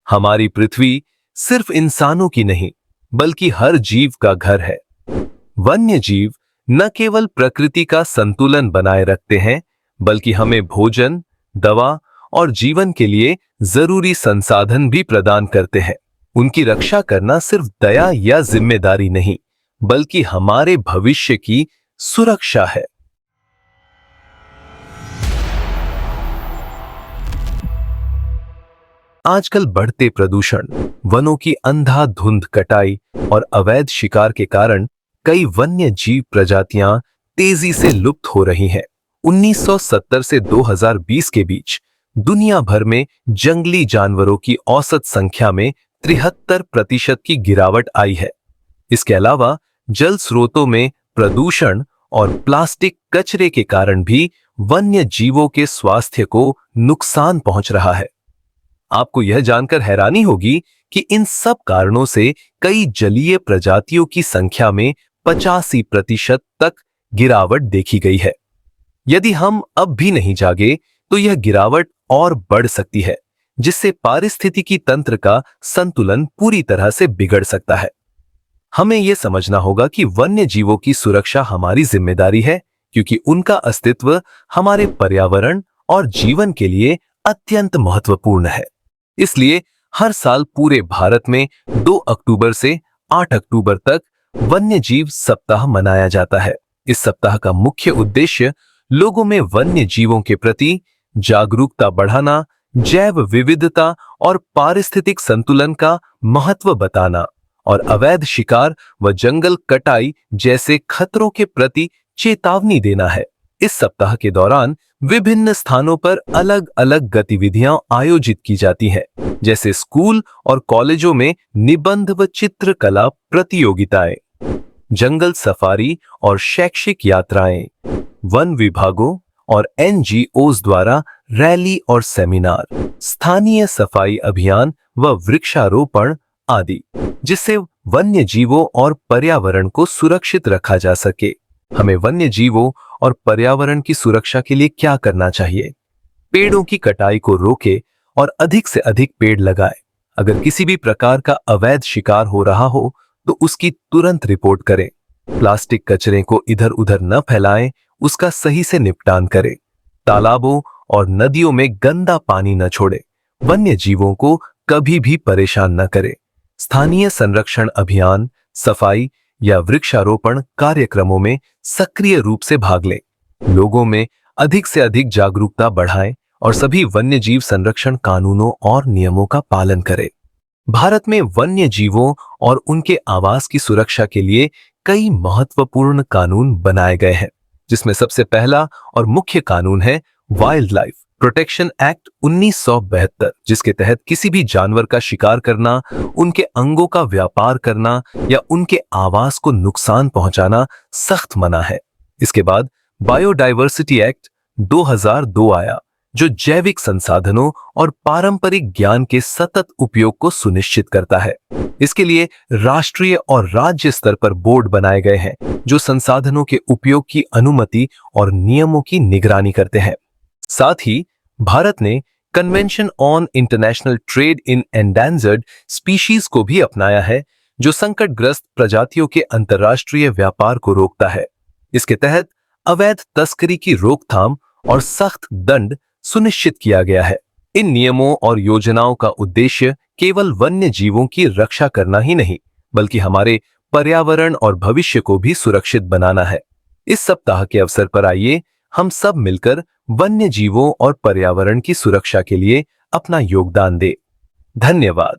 हमारी पृथ्वी सिर्फ इंसानों की नहीं, बल्कि हर जीव का घर है। वन्य जीव न केवल प्रकृति का संतुलन बनाए रखते हैं, बल्कि हमें भोजन, दवा और जीवन के लिए जरूरी संसाधन भी प्रदान करते हैं। उनकी रक्षा करना सिर्फ दया या जिम्मेदारी नहीं, बल्कि हमारे भविष्य की सुरक्षा है। आजकल बढ़ते प्रदूषण, वनों की अंधाधुंध कटाई और अवैध शिकार के कारण कई वन्य जीव प्रजातियां तेजी से लुप्त हो रही हैं। 1970 से 2020 के बीच दुनिया भर में जंगली जानवरों की औसत संख्या में 73% की गिरावट आई है। इसके अलावा जल स्रोतों में प्रदूषण और प्लास्टिक कचरे के कारण भी वन्य जीवों के स्वास्थ्य को नुकसान पहुंच रहा है। आपको यह जानकर हैरानी होगी कि इन सब कारणों से कई जलीय प्रजातियों की संख्या में 85% तक गिरावट देखी गई है। यदि हम अब भी नहीं जागे तो यह गिरावट और बढ़ सकती है, जिससे पारिस्थितिकी तंत्र का संतुलन पूरी तरह से बिगड़ सकता है। हमें यह समझना होगा कि वन्य जीवों की सुरक्षा हमारी जिम्मेदारी है, क्योंकि उनका अस्तित्व हमारे पर्यावरण और जीवन के लिए अत्यंत महत्वपूर्ण है। इसलिए हर साल पूरे भारत में 2 अक्टूबर से 8 अक्टूबर तक वन्य जीव सप्ताह मनाया जाता है। इस सप्ताह का मुख्य उद्देश्य लोगों में वन्य जीवों के प्रति जागरूकता बढ़ाना, जैव विविधता और पारिस्थितिक संतुलन का महत्व बताना और अवैध शिकार व जंगल कटाई जैसे खतरों के प्रति चेतावनी देना है। इस सप्ताह के दौरान विभिन्न स्थानों पर अलग अलग गतिविधियां आयोजित की जाती हैं, जैसे स्कूल और कॉलेजों में निबंध व चित्रकला प्रतियोगिताएं, जंगल सफारी और शैक्षिक यात्राएं, वन विभागों और एनजीओज द्वारा रैली और सेमिनार, स्थानीय सफाई अभियान व वृक्षारोपण आदि, जिससे वन्य जीवों और पर्यावरण को सुरक्षित रखा जा सके। हमें वन्य जीवों और पर्यावरण की सुरक्षा के लिए क्या करना चाहिए? पेड़ों की कटाई को रोके और अधिक से अधिक पेड़ लगाए। अगर किसी भी प्रकार का अवैध शिकार हो रहा हो तो उसकी तुरंत रिपोर्ट करें। प्लास्टिक कचरे को इधर उधर न फैलाएं, उसका सही से निपटान करें। तालाबों और नदियों में गंदा पानी न छोड़ें। वन्य जीवों को कभी भी परेशान न करें। स्थानीय संरक्षण अभियान, सफाई या वृक्षारोपण कार्यक्रमों में सक्रिय रूप से भाग लें। लोगों में अधिक से अधिक जागरूकता बढ़ाएं और सभी वन्य जीव संरक्षण कानूनों और नियमों का पालन करें। भारत में वन्य जीवों और उनके आवास की सुरक्षा के लिए कई महत्वपूर्ण कानून बनाए गए हैं, जिसमें सबसे पहला और मुख्य कानून है वाइल्ड लाइफ प्रोटेक्शन एक्ट 1972, जिसके तहत किसी भी जानवर का शिकार करना, उनके अंगों का व्यापार करना या उनके आवास को नुकसान पहुंचाना सख्त मना है। इसके बाद बायोडायवर्सिटी एक्ट 2002 आया, जो जैविक संसाधनों और पारंपरिक ज्ञान के सतत उपयोग को सुनिश्चित करता है। इसके लिए राष्ट्रीय और राज्य स्तर पर बोर्ड बनाए गए हैं, जो संसाधनों के उपयोग की अनुमति और नियमों की निगरानी करते हैं। साथ ही भारत ने convention on international trade in endangered species को भी अपनाया है, जो संकटग्रस्त प्रजातियों के अंतर्राष्ट्रीय व्यापार को रोकता है। इसके तहत अवैध तस्करी की रोकथाम और सख्त दंड सुनिश्चित किया गया है। इन नियमों और योजनाओं का उद्देश्य केवल वन्य जीवों की रक्षा करना ही नहीं, बल्कि हमारे पर्यावरण और भविष्य को भी सुरक्षित बनाना है। इस सप्ताह के अवसर पर आइए हम सब मिलकर वन्य जीवों और पर्यावरण की सुरक्षा के लिए अपना योगदान दें। धन्यवाद।